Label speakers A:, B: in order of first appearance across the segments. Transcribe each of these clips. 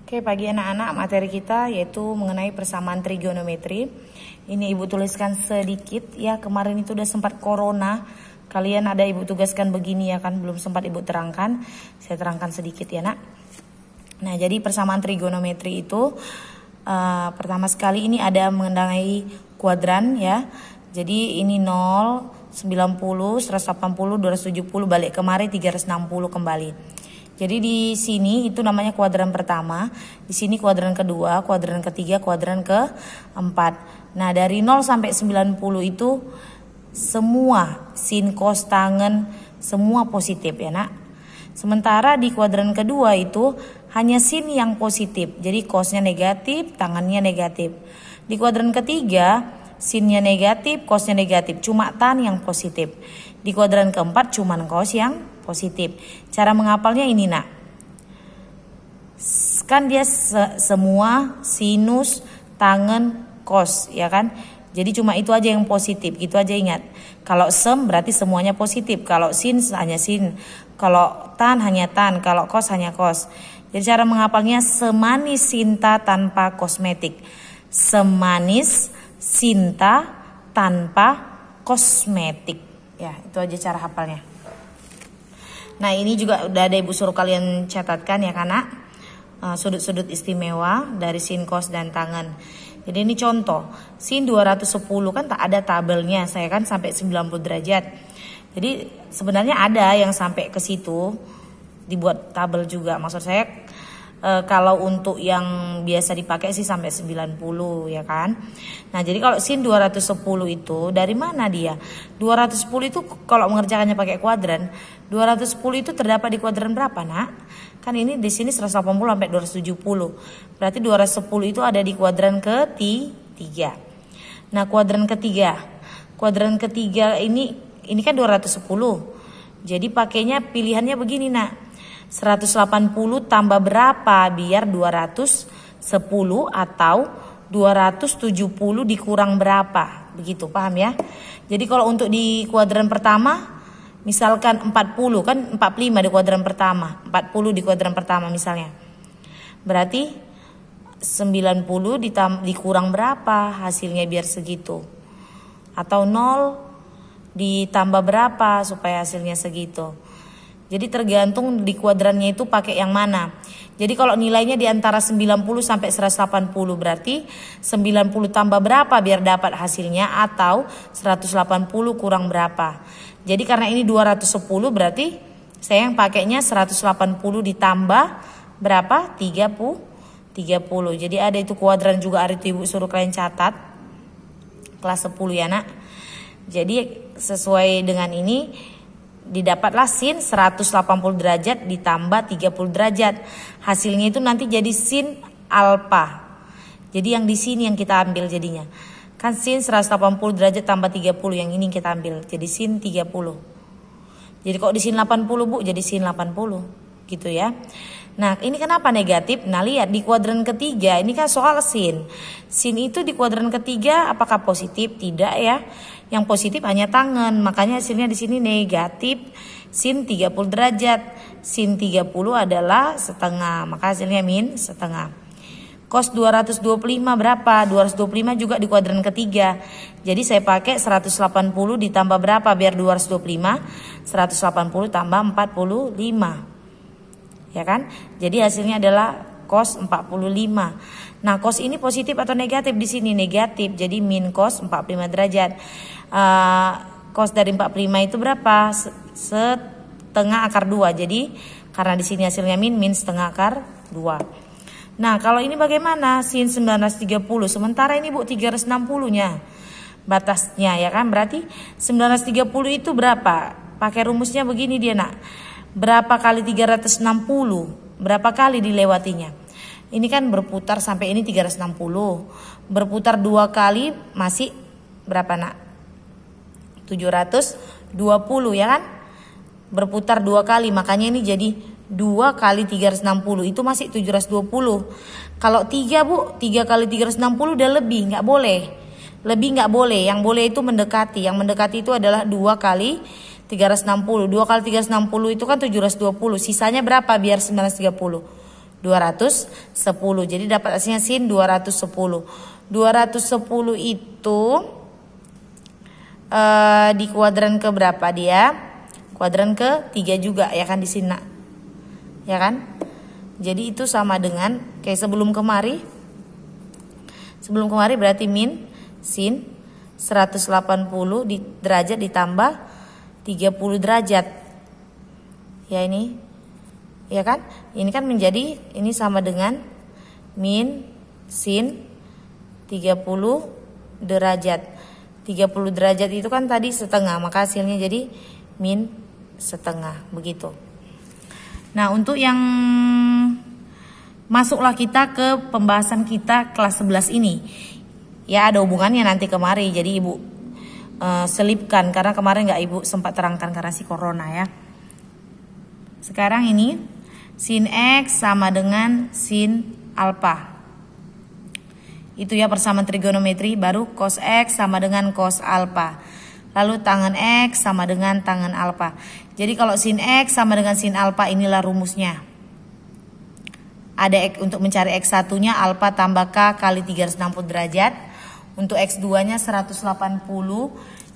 A: Oke, pagi anak-anak, materi kita yaitu mengenai persamaan trigonometri. Ini ibu tuliskan sedikit ya, kemarin itu udah sempat corona. Kalian ada ibu tugaskan begini ya kan, belum sempat ibu terangkan. Saya terangkan sedikit ya nak. Nah, jadi persamaan trigonometri itu pertama sekali ini ada mengenai kuadran ya. Jadi ini 0, 90, 180, 270 balik kemari 360 kembali. Jadi di sini itu namanya kuadran pertama, di sini kuadran kedua, kuadran ketiga, kuadran keempat. Nah, dari 0 sampai 90 itu semua sin, cos, tangen semua positif ya nak. Sementara di kuadran kedua itu hanya sin yang positif. Jadi cosnya negatif, tangannya negatif. Di kuadran ketiga sinnya negatif, cosnya negatif, cuma tan yang positif. Di kuadran keempat cuman cos yang positif. Cara menghafalnya ini nak. Kan dia semua sinus, tangen, cos ya kan. Jadi cuma itu aja yang positif, gitu aja ingat. Kalau sem berarti semuanya positif. Kalau sin hanya sin. Kalau tan hanya tan. Kalau cos hanya cos. Jadi cara menghafalnya semanis cinta tanpa kosmetik. Semanis cinta tanpa kosmetik. Ya, itu aja cara hafalnya. Nah, ini juga udah ada ibu suruh kalian catatkan ya kanak. Sudut-sudut istimewa dari sin, cos, dan tangen. Jadi ini contoh. Sin 210 kan tak ada tabelnya. Saya kan sampai 90 derajat. Jadi sebenarnya ada yang sampai ke situ. Dibuat tabel juga. Maksud saya kalau untuk yang biasa dipakai sih sampai 90 ya kan. Nah, jadi kalau sin 210 itu dari mana dia? 210 itu kalau mengerjakannya pakai kuadran, 210 itu terdapat di kuadran berapa nak? Kan ini di sini 180 sampai 270. Berarti 210 itu ada di kuadran ketiga. Nah, kuadran ketiga. Kuadran ketiga ini kan 210. Jadi pakainya pilihannya begini nak. 180 tambah berapa biar 210 atau 270 dikurang berapa. Begitu, paham ya? Jadi kalau untuk di kuadran pertama misalkan 40 kan 45 di kuadran pertama, 40 di kuadran pertama misalnya. Berarti 90 dikurang berapa hasilnya biar segitu. Atau 0 ditambah berapa supaya hasilnya segitu. Jadi tergantung di kuadrannya itu pakai yang mana. Jadi kalau nilainya di antara 90 sampai 180 berarti 90 tambah berapa biar dapat hasilnya atau 180 kurang berapa. Jadi karena ini 210 berarti saya yang pakainya 180 ditambah berapa? 30. Jadi ada itu kuadran juga, hari itu ibu suruh kalian catat. Kelas 10 ya nak. Jadi sesuai dengan ini didapatlah sin 180 derajat ditambah 30 derajat. Hasilnya itu nanti jadi sin alfa. Jadi yang di sini yang kita ambil jadinya. Kan sin 180 derajat tambah 30 yang ini kita ambil. Jadi sin 30. Jadi kok di sin 80 bu jadi sin 80 gitu ya. Nah, ini kenapa negatif? Nah, lihat di kuadran ketiga ini kan soal sin. Sin itu di kuadran ketiga apakah positif? Tidak ya. Yang positif hanya tangen, makanya hasilnya di sini negatif sin 30 derajat. Sin 30 adalah setengah, maka hasilnya min setengah. Cos 225 berapa? 225 juga di kuadran ketiga. Jadi saya pakai 180 ditambah berapa biar 225? 180 tambah 45. Ya kan? Jadi hasilnya adalah cos 45. Nah, cos ini positif atau negatif di sini? Negatif. Jadi min cos 45 derajat. Cos dari 45 itu berapa? Setengah akar 2. Jadi karena di sini hasilnya min setengah akar 2. Nah, kalau ini bagaimana? Sin 930. Sementara ini bu 360-nya. Batasnya ya kan? Berarti 930 itu berapa? Pakai rumusnya begini dia nak. Berapa kali 360? Berapa kali dilewatinya? Ini kan berputar sampai ini 360. Berputar 2 kali masih berapa nak? 720 ya kan? Berputar 2 kali makanya ini jadi 2 kali 360 itu masih 720. Kalau 3 bu, 3 kali 360 udah lebih, nggak boleh. Lebih nggak boleh, yang boleh itu mendekati. Yang mendekati itu adalah 2 kali 360. 2 kali 360 itu kan 720. Sisanya berapa biar 930? 210. Jadi dapat hasilnya sin 210. 210 itu di kuadran ke berapa dia? Kuadran ke 3 juga ya kan di sini nak. Ya kan? Jadi itu sama dengan kayak sebelum kemari. Sebelum kemari berarti min sin 180 derajat ditambah 30 derajat. Ya ini. Ya kan? Ini kan menjadi ini sama dengan min sin 30 derajat. 30 derajat itu kan tadi setengah, maka hasilnya jadi min setengah, begitu. Nah, untuk yang masuklah kita ke pembahasan kita kelas 11 ini. Ya, ada hubungannya nanti kemari. Jadi Ibu selipkan karena kemarin nggak Ibu sempat terangkan karena si corona ya. Sekarang ini sin X sama dengan sin alfa. Itu ya persamaan trigonometri. Baru cos X sama dengan cos alfa. Lalu tangen X sama dengan tangen alfa. Jadi kalau sin X sama dengan sin alfa, inilah rumusnya. Ada X, untuk mencari X1 nya alfa tambah K kali 360 derajat. Untuk X2 nya 180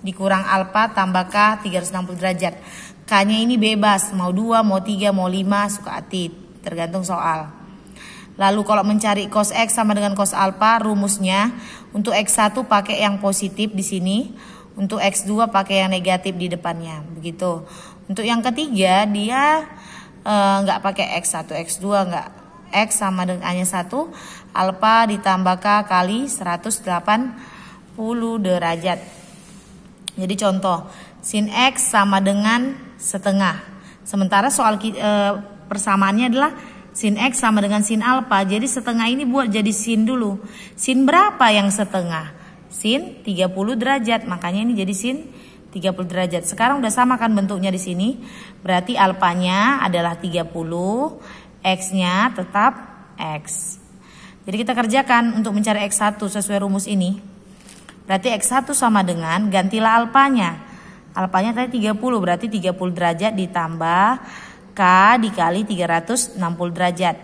A: dikurang alfa tambah K 360 derajat. K nya ini bebas, mau 2, mau 3, mau 5, suka hati, tergantung soal. Lalu kalau mencari cos X sama dengan cos alfa, rumusnya untuk X1 pakai yang positif di sini, untuk X2 pakai yang negatif di depannya, begitu. Untuk yang ketiga dia nggak pakai X1, X2 nggak, X sama dengan hanya 1, alfa ditambah K kali 180 derajat. Jadi contoh, sin X sama dengan setengah. Sementara soal persamaannya adalah sin X sama dengan sin alfa. Jadi setengah ini buat jadi sin dulu. Sin berapa yang setengah? Sin 30 derajat. Makanya ini jadi sin 30 derajat. Sekarang udah sama kan bentuknya di sini. Berarti alfanya adalah 30, X-nya tetap X. Jadi kita kerjakan untuk mencari X1 sesuai rumus ini. Berarti X1 sama dengan, gantilah alfanya. Alfanya tadi 30, berarti 30 derajat ditambah K dikali 360 derajat.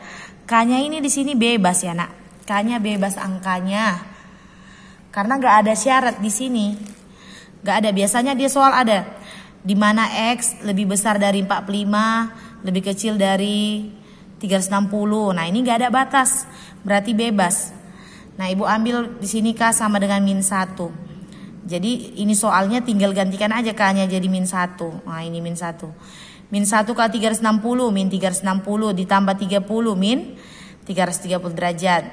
A: K-nya ini di sini bebas ya nak. K-nya bebas angkanya. Karena nggak ada syarat di sini. Nggak ada. Biasanya dia soal ada. Di mana X lebih besar dari 45, lebih kecil dari 360. Nah ini nggak ada batas. Berarti bebas. Nah Ibu ambil di sini K sama dengan min 1. Jadi ini soalnya tinggal gantikan aja K-nya jadi min 1. Nah ini min 1. Min 1 kali 360, min 360 ditambah 30, min 330 derajat.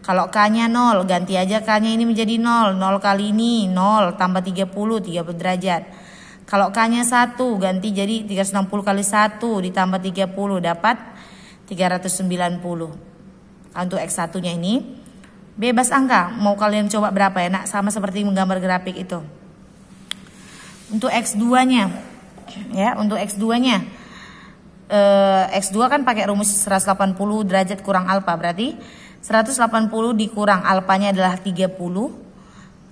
A: Kalau K-nya 0, ganti aja K-nya ini menjadi 0. 0 kali ini 0 tambah 30 derajat. Kalau K-nya 1, ganti jadi 360 kali 1 ditambah 30, dapat 390. Untuk X1-nya ini bebas angka. Mau kalian coba berapa ya nak? Sama seperti menggambar grafik itu. Untuk X2-nya. Ya, untuk X2-nya X2 kan pakai rumus 180 derajat kurang alfa, berarti 180 dikurang alfanya adalah 30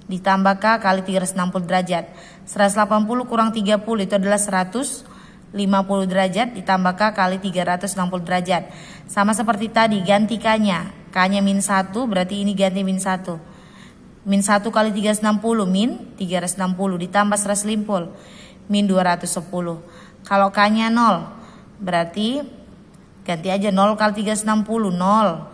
A: ditambah K kali 360 derajat. 180 kurang 30 itu adalah 150 derajat ditambah K kali 360 derajat. Sama seperti tadi, ganti K-nya. K-nya min 1, berarti ini ganti min 1. Min 1 kali 360, min 360 ditambah 150. Min 210. Kalau K-nya 0, berarti ganti aja 0 kali 360, 0.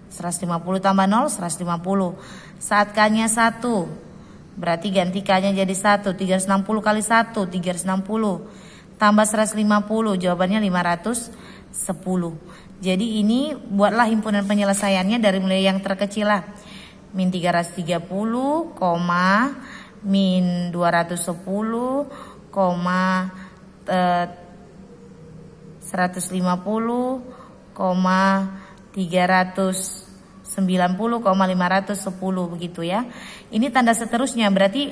A: 150 tambah 0, 150. Saat K-nya 1, berarti ganti K-nya jadi 1. 360 kali 1, 360. Tambah 150, jawabannya 510. Jadi ini buatlah himpunan penyelesaiannya dari mulai yang terkecil lah. Min 330, min 210, 150, 390, 510 begitu ya. Ini tanda seterusnya, berarti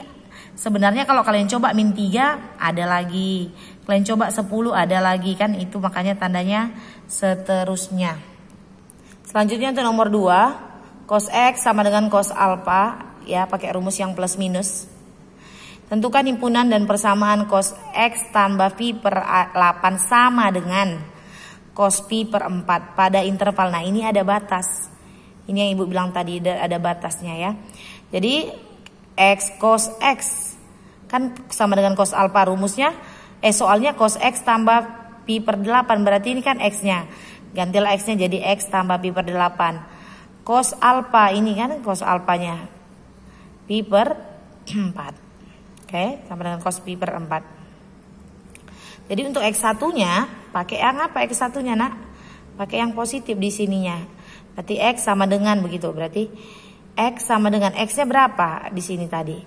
A: sebenarnya kalau kalian coba min 3 ada lagi, kalian coba 10 ada lagi kan, itu makanya tandanya seterusnya. Selanjutnya untuk nomor 2, cos X sama dengan cos alfa ya, pakai rumus yang plus minus. Tentukan himpunan dan persamaan cos X tambah phi per 8 sama dengan cos pi per 4 pada interval. Nah ini ada batas. Ini yang ibu bilang tadi ada batasnya ya. Jadi x cos x kan sama dengan cos alfa, rumusnya soalnya cos x tambah pi per 8, berarti ini kan x nya, gantilah x nya jadi x tambah pi per 8. Cos alfa ini kan cos alfanya pi per 4. Oke, sama dengan cos pi per 4. Jadi untuk x satunya pakai yang apa? X satunya nak pakai yang positif di sininya, berarti x sama dengan begitu, berarti x sama dengan x nya berapa di sini tadi?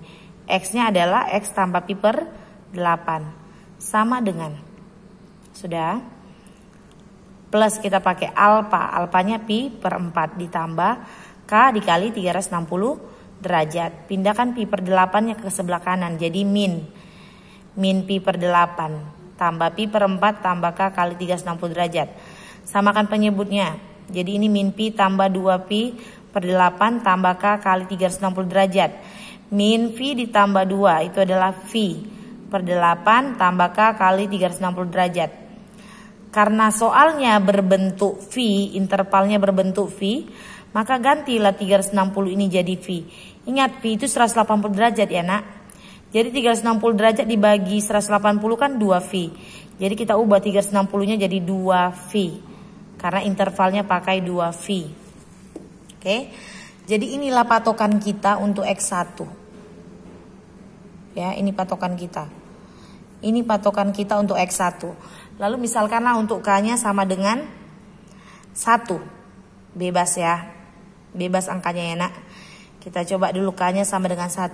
A: X nya adalah x tambah pi per 8 sama dengan, sudah, plus kita pakai alfa, alfanya pi per 4 ditambah k dikali 360 derajat. Pindahkan pi per 8 nya ke sebelah kanan, jadi min pi per 8 tambah pi per 4 tambah k kali 360 derajat. Samakan penyebutnya, jadi ini min pi tambah 2 pi per 8 tambah k kali 360 derajat. Min v ditambah 2 itu adalah v per 8 tambah k kali 360 derajat. Karena soalnya berbentuk V, intervalnya berbentuk V, maka gantilah 360 ini jadi V. Ingat V itu 180 derajat ya nak. Jadi 360 derajat dibagi 180 kan 2V. Jadi kita ubah 360 nya jadi 2V. Karena intervalnya pakai 2V. Oke. Jadi inilah patokan kita untuk X1. Ya, ini patokan kita. Ini patokan kita untuk X1. Lalu misalkanlah untuk K-nya sama dengan 1. Bebas ya. Bebas angkanya ya nak. Kita coba dulu K-nya sama dengan 1.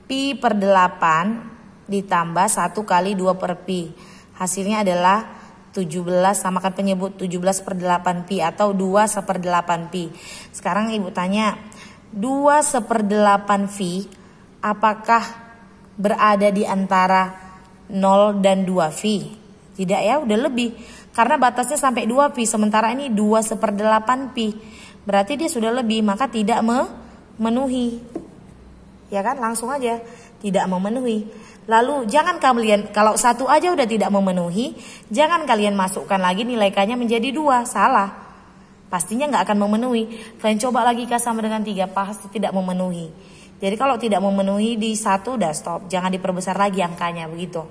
A: Pi per 8 ditambah 1 kali 2 per pi. Hasilnya adalah 17, samakan penyebut 17 per 8 pi atau 2 seper 8 pi. Sekarang ibu tanya, 2 seper 8 pi apakah berada di antara 0 dan 2 pi? Tidak ya, udah lebih. Karena batasnya sampai 2 pi, sementara ini 2 seper 8 pi. Berarti dia sudah lebih, maka tidak memenuhi. Ya kan, langsung aja tidak memenuhi. Lalu jangan kalian, kalau 1 aja udah tidak memenuhi, jangan kalian masukkan lagi nilai K-nya menjadi 2, salah. Pastinya nggak akan memenuhi. Kalian coba lagi K sama dengan 3, pasti tidak memenuhi. Jadi kalau tidak memenuhi di 1 udah stop, jangan diperbesar lagi angkanya begitu.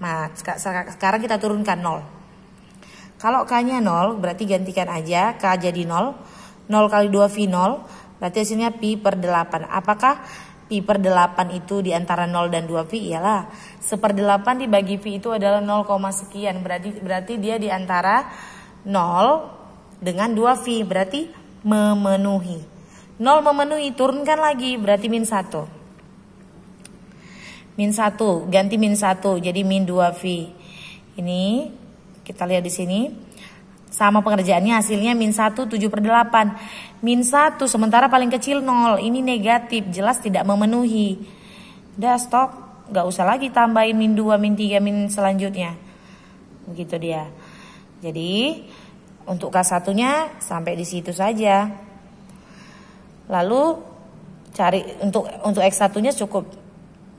A: Nah, sekarang kita turunkan 0. Kalau K-nya 0, berarti gantikan aja K jadi 0. 0 kali 2 V 0, berarti hasilnya pi per 8. Apakah pi per 8 itu di antara 0 dan 2 pi? Iyalah, seper 8 dibagi pi itu adalah 0, sekian. Berarti dia di antara 0 dengan 2 pi, berarti memenuhi. 0 memenuhi, turunkan lagi, berarti min 1. Min 1, ganti min 1 jadi min 2V. Ini kita lihat di sini. Sama pengerjaannya, hasilnya min 1 7 per 8. Min 1 sementara paling kecil 0. Ini negatif, jelas tidak memenuhi. Udah stop, gak usah lagi tambahin min 2, min 3, min selanjutnya. Begitu dia. Jadi untuk K1 nya sampai di situ saja. Lalu cari untuk X1 nya cukup.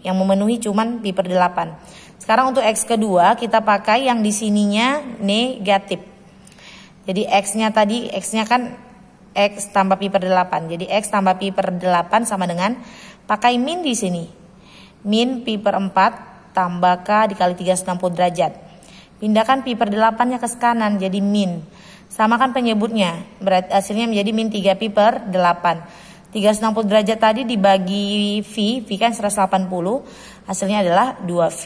A: Yang memenuhi cuman pi per 8. Sekarang untuk X kedua kita pakai yang di sininya negatif. Jadi X-nya tadi, X-nya kan X tambah pi per 8. Jadi X tambah pi per 8 sama dengan pakai min di sini. Min pi per 4 tambah K dikali 360 derajat. Pindahkan pi per 8-nya ke kanan jadi min. Samakan penyebutnya. Berarti hasilnya menjadi min 3 pi per 8. 360 derajat tadi dibagi V kan 180, hasilnya adalah 2V.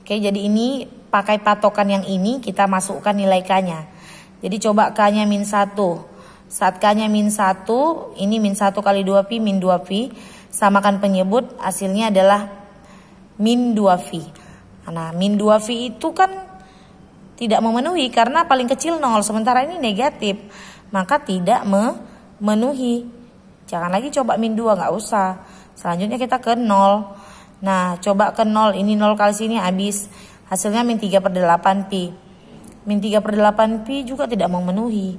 A: Oke, jadi ini pakai patokan yang ini kita masukkan nilai K-nya. Jadi coba K-nya min 1. Saat K-nya min 1, ini min 1 kali 2V min 2V. Samakan penyebut, hasilnya adalah min 2V. Nah, min 2V itu kan tidak memenuhi karena paling kecil 0, sementara ini negatif. Maka tidak memenuhi. Jangan lagi coba min 2, nggak usah. Selanjutnya kita ke 0. Nah, coba ke 0. Ini 0 kali sini habis. Hasilnya min 3 per 8 pi. Min 3 per 8 pi juga tidak memenuhi.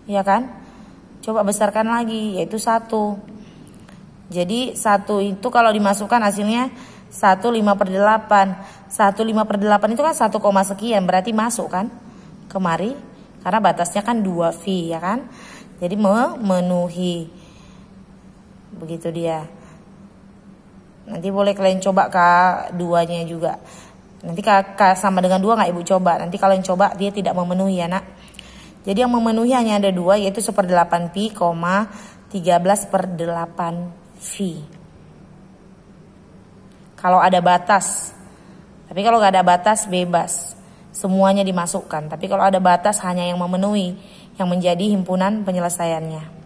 A: Ya kan? Coba besarkan lagi, yaitu 1. Jadi 1 itu kalau dimasukkan hasilnya 1/5/8. 1/5/8 itu kan 1, sekian, berarti masuk kan kemari karena batasnya kan 2V ya kan. Jadi memenuhi. Begitu dia. Nanti boleh kalian coba K2-nya juga. Nanti K sama dengan 2 nggak Ibu coba. Nanti kalau yang coba dia tidak memenuhi ya nak. Jadi yang memenuhi hanya ada 2 yaitu 1/8pi, 13/8V. Kalau ada batas. Tapi kalau nggak ada batas bebas. Semuanya dimasukkan. Tapi kalau ada batas hanya yang memenuhi yang menjadi himpunan penyelesaiannya.